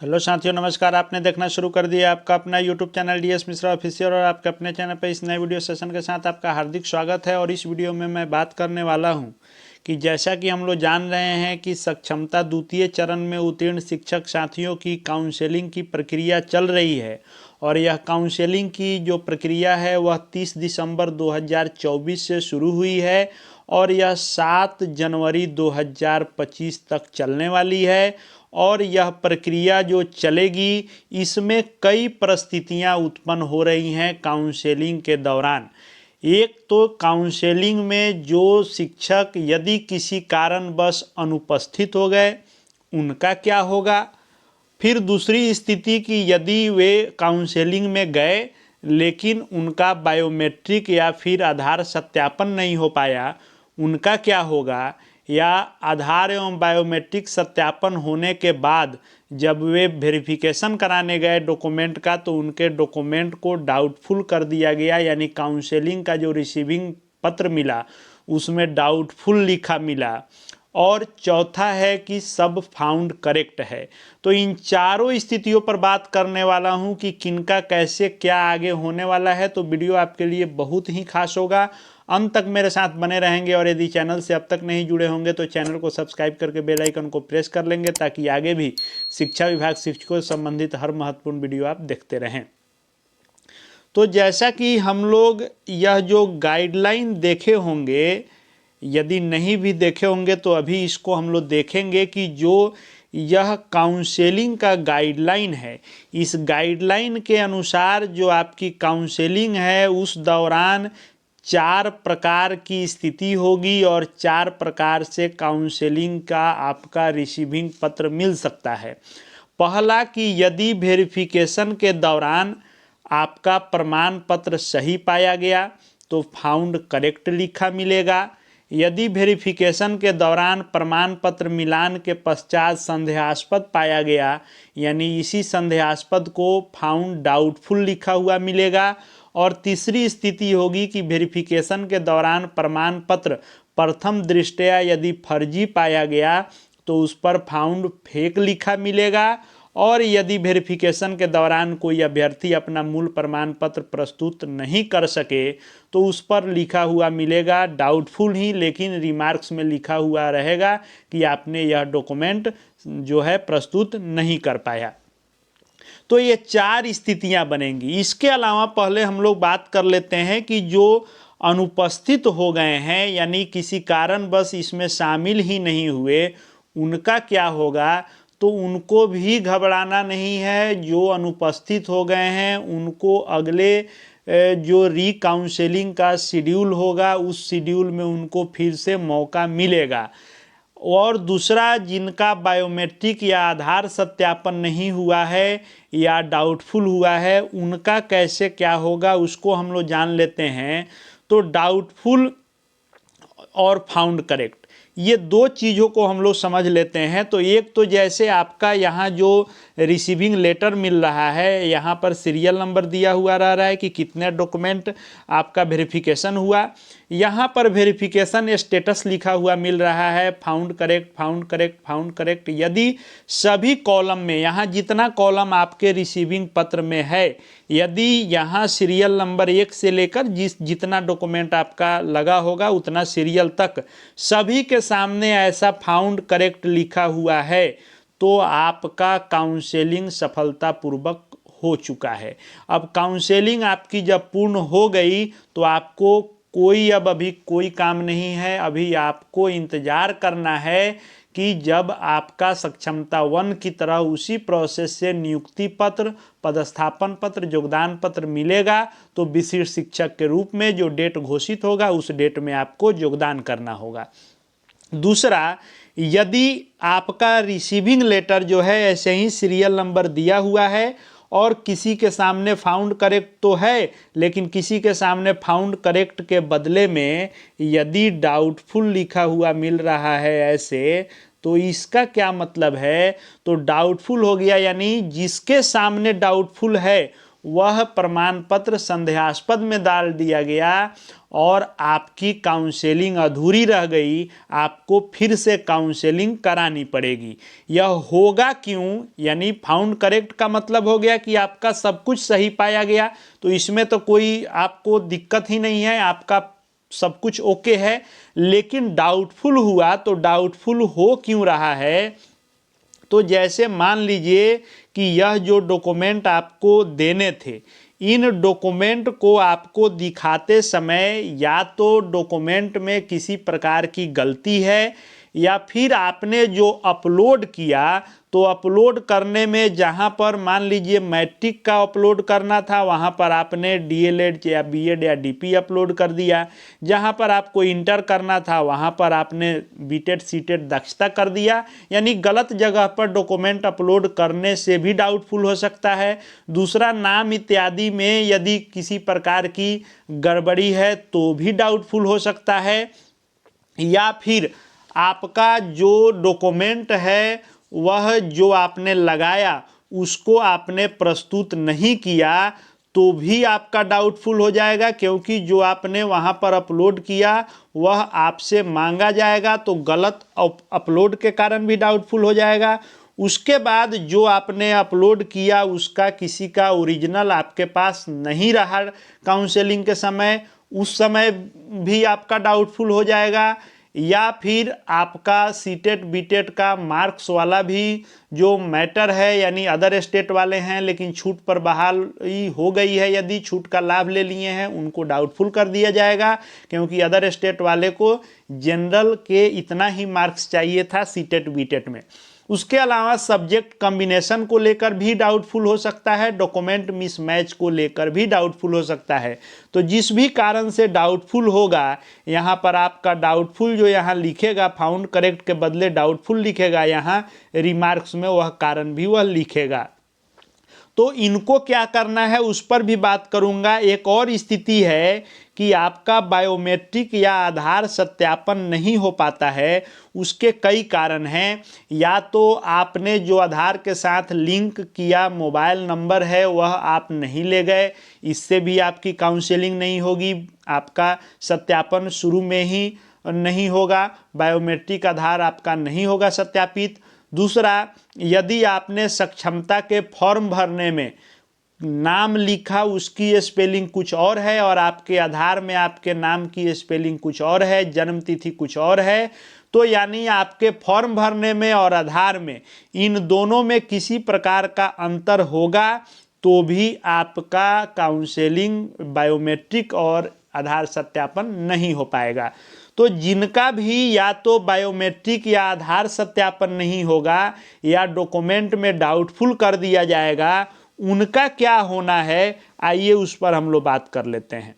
Hello साथियों, नमस्कार। आपने देखना शुरू कर दिया आपका अपना YouTube channel DS Mishra official और आपके अपने चैनल पर इस नए वीडियो सेशन के साथ आपका हार्दिक स्वागत है। और इस वीडियो में मैं बात करने वाला हूं कि जैसा कि हम लोग जान रहे हैं कि सक्षमता द्वितीय चरण में उत्तीर्ण शिक्षक साथियों की काउंसलिंग की प्रक्रिया चल रही है और यह काउंसलिंग की जो प्रक्रिया है वह 30 दिसंबर 2024 से शुरू हुई है और यह 7 जनवरी 2025 तक चलने वाली है। और यह प्रक्रिया जो चलेगी इसमें कई परिस्थितियां उत्पन्न हो रही हैं काउंसलिंग के दौरान। एक तो काउंसलिंग में जो शिक्षक यदि किसी कारणवश अनुपस्थित हो गए उनका क्या होगा। फिर दूसरी स्थिति कि यदि वे काउंसलिंग में गए लेकिन उनका बायोमेट्रिक या फिर आधार सत्यापन नहीं हो पाया, उनका क्या होगा। या आधार एवं बायोमेट्रिक सत्यापन होने के बाद जब वे वेरिफिकेशन कराने गए डॉक्यूमेंट का तो उनके डॉक्यूमेंट को डाउटफुल कर दिया गया, यानी काउंसलिंग का जो रिसीविंग पत्र मिला उसमें डाउटफुल लिखा मिला। और चौथा है कि सब फाउंड करेक्ट है। तो इन चारों स्थितियों पर बात करने वाला हूं कि किनका कैसे क्या आगे होने वाला है। तो वीडियो आपके लिए बहुत ही खास होगा, अंत तक मेरे साथ बने रहेंगे। और यदि चैनल से अब तक नहीं जुड़े होंगे तो चैनल को सब्सक्राइब करके बेल आइकन को प्रेस कर लेंगे ताकि आगे भी शिक्षा विभाग शिक्षकों से संबंधित हर महत्वपूर्ण वीडियो आप देखते रहें। तो जैसा कि हम लोग यह जो गाइडलाइन देखे होंगे, यदि नहीं भी देखे होंगे तो अभी इसको हम लोग देखेंगे कि जो यह काउंसलिंग का गाइडलाइन है, इस गाइडलाइन के अनुसार जो आपकी काउंसलिंग है उस दौरान 4 प्रकार की स्थिति होगी और 4 प्रकार से काउंसलिंग का आपका रिसीविंग पत्र मिल सकता है। पहला कि यदि वेरिफिकेशन के दौरान आपका प्रमाण पत्र सही पाया गया तो फाउंड करेक्ट लिखा मिलेगा। यदि वेरिफिकेशन के दौरान प्रमाण पत्र मिलान के पश्चात संदेहास्पद पाया गया, यानी इसी संदेहास्पद को फाउंड डाउटफुल लिखा हुआ मिलेगा। और तीसरी स्थिति होगी कि वेरिफिकेशन के दौरान प्रमाण पत्र प्रथम दृष्टया यदि फर्जी पाया गया तो उस पर फाउंड फेक लिखा मिलेगा। और यदि वेरिफिकेशन के दौरान कोई अभ्यर्थी अपना मूल प्रमाण पत्र प्रस्तुत नहीं कर सके तो उस पर लिखा हुआ मिलेगा डाउटफुल ही, लेकिन रिमार्क्स में लिखा हुआ रहेगा कि आपने यह डॉक्यूमेंट जो है प्रस्तुत नहीं कर पाया। तो ये 4 स्थितियां बनेंगी। इसके अलावा पहले हम लोग बात कर लेते हैं कि जो अनुपस्थित हो गए हैं यानी किसी कारणवश इसमें शामिल ही नहीं हुए उनका क्या होगा। तो उनको भी घबराना नहीं है। जो अनुपस्थित हो गए हैं उनको अगले जो रीकाउंसलिंग का शेड्यूल होगा उस शेड्यूल में उनको फिर से मौका मिलेगा। और दूसरा, जिनका बायोमेट्रिक या आधार सत्यापन नहीं हुआ है या डाउटफुल हुआ है उनका कैसे क्या होगा उसको हम लोग जान लेते हैं। तो डाउटफुल और फाउंड करेक्ट, ये 2 चीज़ों को हम लोग समझ लेते हैं। तो एक तो जैसे आपका यहाँ जो रिसीविंग लेटर मिल रहा है यहाँ पर सीरियल नंबर दिया हुआ रह रहा है कि कितने डॉक्यूमेंट आपका वेरिफिकेशन हुआ। यहाँ पर वेरिफिकेशन स्टेटस लिखा हुआ मिल रहा है found correct, found correct, found correct. यदि सभी कॉलम में, यहाँ जितना कॉलम आपके रिसीविंग पत्र में है, यदि यहाँ सीरियल नंबर 1 से लेकर जितना डॉक्यूमेंट आपका लगा होगा उतना सीरियल तक सभी के सामने ऐसा फाउंड करेक्ट लिखा हुआ है तो आपका काउंसलिंग सफलतापूर्वक हो चुका है। अब काउंसलिंग आपकी जब पूर्ण हो गई तो आपको कोई अब अभी कोई काम नहीं है। अभी आपको इंतज़ार करना है कि जब आपका सक्षमता 1 की तरह उसी प्रोसेस से नियुक्ति पत्र, पदस्थापन पत्र, योगदान पत्र मिलेगा तो विशिष्ट शिक्षक के रूप में जो डेट घोषित होगा उस डेट में आपको योगदान करना होगा। दूसरा, यदि आपका रिसीविंग लेटर जो है ऐसे ही सीरियल नंबर दिया हुआ है और किसी के सामने फाउंड करेक्ट तो है लेकिन किसी के सामने फाउंड करेक्ट के बदले में यदि डाउटफुल लिखा हुआ मिल रहा है ऐसे, तो इसका क्या मतलब है। तो डाउटफुल हो गया यानी जिसके सामने डाउटफुल है वह प्रमाण पत्र संदेहास्पद में डाल दिया गया और आपकी काउंसलिंग अधूरी रह गई, आपको फिर से काउंसलिंग करानी पड़ेगी। यह होगा क्यों? यानी फाउंड करेक्ट का मतलब हो गया कि आपका सब कुछ सही पाया गया, तो इसमें तो कोई आपको दिक्कत ही नहीं है, आपका सब कुछ ओके है। लेकिन डाउटफुल हुआ, तो डाउटफुल हो क्यों रहा है? तो जैसे मान लीजिए कि यह जो डॉक्यूमेंट आपको देने थे, इन डॉक्यूमेंट को आपको दिखाते समय या तो डॉक्यूमेंट में किसी प्रकार की गलती है, या फिर आपने जो अपलोड किया तो अपलोड करने में जहाँ पर मान लीजिए मैट्रिक का अपलोड करना था, वहाँ पर आपने डीएलएड या बीएड या डीपी अपलोड कर दिया। जहाँ पर आपको इंटर करना था वहाँ पर आपने बीटेड सीटेड दक्षता कर दिया। यानी गलत जगह पर डॉक्यूमेंट अपलोड करने से भी डाउटफुल हो सकता है। दूसरा, नाम इत्यादि में यदि किसी प्रकार की गड़बड़ी है तो भी डाउटफुल हो सकता है। या फिर आपका जो डॉक्यूमेंट है वह जो आपने लगाया उसको आपने प्रस्तुत नहीं किया तो भी आपका डाउटफुल हो जाएगा, क्योंकि जो आपने वहाँ पर अपलोड किया वह आपसे मांगा जाएगा, तो गलत अपलोड के कारण भी डाउटफुल हो जाएगा। उसके बाद जो आपने अपलोड किया उसका किसी का ओरिजिनल आपके पास नहीं रहा काउंसलिंग के समय, उस समय भी आपका डाउटफुल हो जाएगा। या फिर आपका सीटेट बीटेट का मार्क्स वाला भी जो मैटर है, यानी अदर स्टेट वाले हैं लेकिन छूट पर बहाली हो गई है, यदि छूट का लाभ ले लिए हैं, उनको डाउटफुल कर दिया जाएगा, क्योंकि अदर स्टेट वाले को जनरल के इतना ही मार्क्स चाहिए था सीटेट बीटेट में। उसके अलावा सब्जेक्ट कॉम्बिनेशन को लेकर भी डाउटफुल हो सकता है, डॉक्यूमेंट मिसमैच को लेकर भी डाउटफुल हो सकता है। तो जिस भी कारण से डाउटफुल होगा, यहाँ पर आपका डाउटफुल जो यहाँ लिखेगा फाउंड करेक्ट के बदले डाउटफुल लिखेगा, यहाँ रिमार्क्स में वह कारण भी वह लिखेगा। तो इनको क्या करना है उस पर भी बात करूंगा। एक और स्थिति है कि आपका बायोमेट्रिक या आधार सत्यापन नहीं हो पाता है, उसके कई कारण हैं। या तो आपने जो आधार के साथ लिंक किया मोबाइल नंबर है वह आप नहीं ले गए, इससे भी आपकी काउंसलिंग नहीं होगी, आपका सत्यापन शुरू में ही नहीं होगा, बायोमेट्रिक आधार आपका नहीं होगा सत्यापित। दूसरा, यदि आपने सक्षमता के फॉर्म भरने में नाम लिखा उसकी स्पेलिंग कुछ और है और आपके आधार में आपके नाम की स्पेलिंग कुछ और है, जन्म तिथि कुछ और है, तो यानी आपके फॉर्म भरने में और आधार में इन दोनों में किसी प्रकार का अंतर होगा तो भी आपका काउंसलिंग बायोमेट्रिक और आधार सत्यापन नहीं हो पाएगा। तो जिनका भी या तो बायोमेट्रिक या आधार सत्यापन नहीं होगा या डॉक्यूमेंट में डाउटफुल कर दिया जाएगा, उनका क्या होना है, आइए उस पर हम लोग बात कर लेते हैं।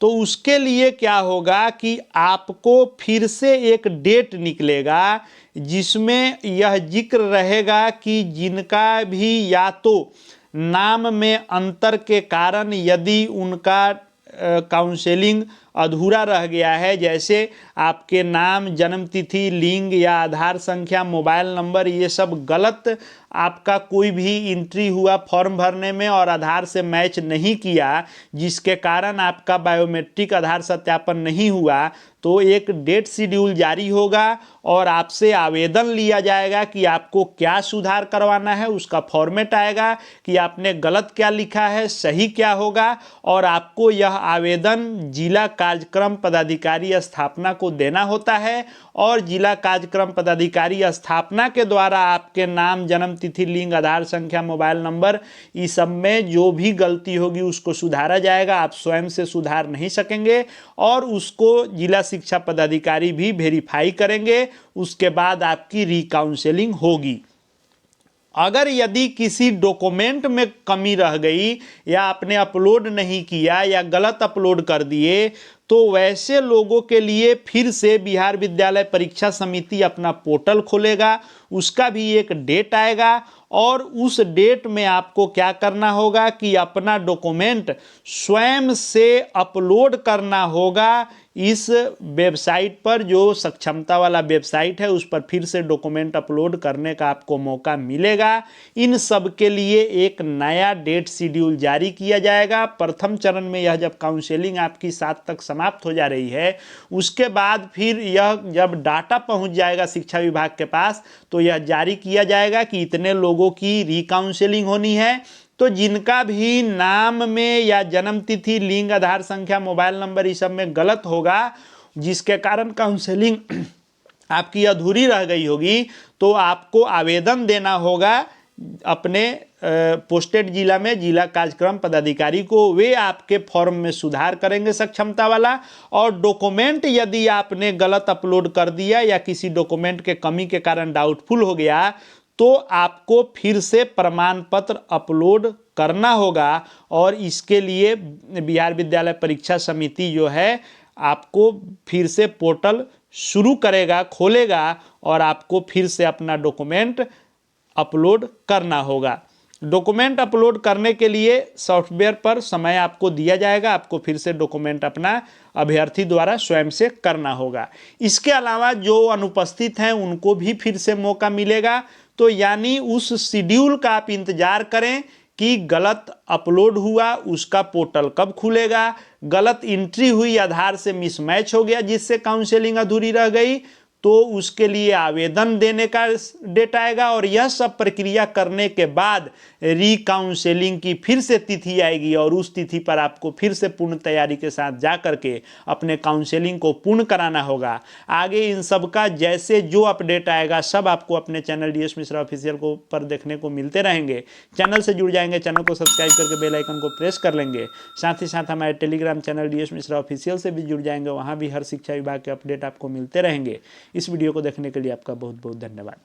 तो उसके लिए क्या होगा कि आपको फिर से एक डेट निकलेगा जिसमें यह जिक्र रहेगा कि जिनका भी या तो नाम में अंतर के कारण यदि उनका काउंसलिंग अधूरा रह गया है, जैसे आपके नाम, जन्म तिथि, लिंग या आधार संख्या, मोबाइल नंबर, ये सब गलत आपका कोई भी एंट्री हुआ फॉर्म भरने में और आधार से मैच नहीं किया, जिसके कारण आपका बायोमेट्रिक आधार सत्यापन नहीं हुआ, तो एक डेट शेड्यूल जारी होगा और आपसे आवेदन लिया जाएगा कि आपको क्या सुधार करवाना है। उसका फॉर्मेट आएगा कि आपने गलत क्या लिखा है, सही क्या होगा, और आपको यह आवेदन जिला कार्यक्रम पदाधिकारी स्थापना को देना होता है। और जिला कार्यक्रम पदाधिकारी स्थापना के द्वारा आपके नाम, जन्म तिथि, लिंग, आधार संख्या, मोबाइल नंबर, इस सब में जो भी गलती होगी उसको सुधारा जाएगा। आप स्वयं से सुधार नहीं सकेंगे और उसको जिला शिक्षा पदाधिकारी भी वेरीफाई करेंगे, उसके बाद आपकी रिकाउंसलिंग होगी। अगर यदि किसी डॉक्यूमेंट में कमी रह गई या आपने अपलोड नहीं किया या गलत अपलोड कर दिए, तो वैसे लोगों के लिए फिर से बिहार विद्यालय परीक्षा समिति अपना पोर्टल खोलेगा, उसका भी एक डेट आएगा और उस डेट में आपको क्या करना होगा कि अपना डॉक्यूमेंट स्वयं से अपलोड करना होगा। इस वेबसाइट पर, जो सक्षमता वाला वेबसाइट है, उस पर फिर से डॉक्यूमेंट अपलोड करने का आपको मौका मिलेगा। इन सब के लिए एक नया डेट शेड्यूल जारी किया जाएगा। प्रथम चरण में यह जब काउंसलिंग आपकी 7 तक समाप्त हो जा रही है, उसके बाद फिर यह जब डाटा पहुंच जाएगा शिक्षा विभाग के पास, तो यह जारी किया जाएगा कि इतने लोगों की रीकाउंसलिंग होनी है। तो जिनका भी नाम में या जन्म तिथि, लिंग, आधार संख्या, मोबाइल नंबर, इस सब में गलत होगा, जिसके कारण काउंसलिंग आपकी अधूरी रह गई होगी, तो आपको आवेदन देना होगा अपने पोस्टेड जिला में जिला कार्यक्रम पदाधिकारी को। वे आपके फॉर्म में सुधार करेंगे सक्षमता वाला, और डॉक्यूमेंट यदि आपने गलत अपलोड कर दिया या किसी डॉक्यूमेंट के कमी के कारण डाउटफुल हो गया, तो आपको फिर से प्रमाण पत्र अपलोड करना होगा। और इसके लिए बिहार विद्यालय परीक्षा समिति जो है आपको फिर से पोर्टल शुरू करेगा, खोलेगा, और आपको फिर से अपना डॉक्यूमेंट अपलोड करना होगा। डॉक्यूमेंट अपलोड करने के लिए सॉफ्टवेयर पर समय आपको दिया जाएगा, आपको फिर से डॉक्यूमेंट अपना अभ्यर्थी द्वारा स्वयं से करना होगा। इसके अलावा जो अनुपस्थित हैं उनको भी फिर से मौका मिलेगा। तो यानी उस शेड्यूल का आप इंतजार करें कि गलत अपलोड हुआ, उसका पोर्टल कब खुलेगा, गलत एंट्री हुई, आधार से मिसमैच हो गया जिससे काउंसलिंग अधूरी रह गई, तो उसके लिए आवेदन देने का डेट आएगा। और यह सब प्रक्रिया करने के बाद रीकाउंसलिंग की फिर से तिथि आएगी, और उस तिथि पर आपको फिर से पूर्ण तैयारी के साथ जा करके अपने काउंसलिंग को पूर्ण कराना होगा। आगे इन सब का जैसे जो अपडेट आएगा सब आपको अपने चैनल डीएस मिश्रा ऑफिशियल को पर देखने को मिलते रहेंगे। चैनल से जुड़ जाएंगे, चैनल को सब्सक्राइब करके बेल आइकन को प्रेस कर लेंगे। साथ ही साथ हमारे Telegram channel DS Mishra official से भी जुड़ जाएंगे, वहाँ भी हर शिक्षा विभाग के अपडेट आपको मिलते रहेंगे। इस वीडियो को देखने के लिए आपका बहुत बहुत धन्यवाद।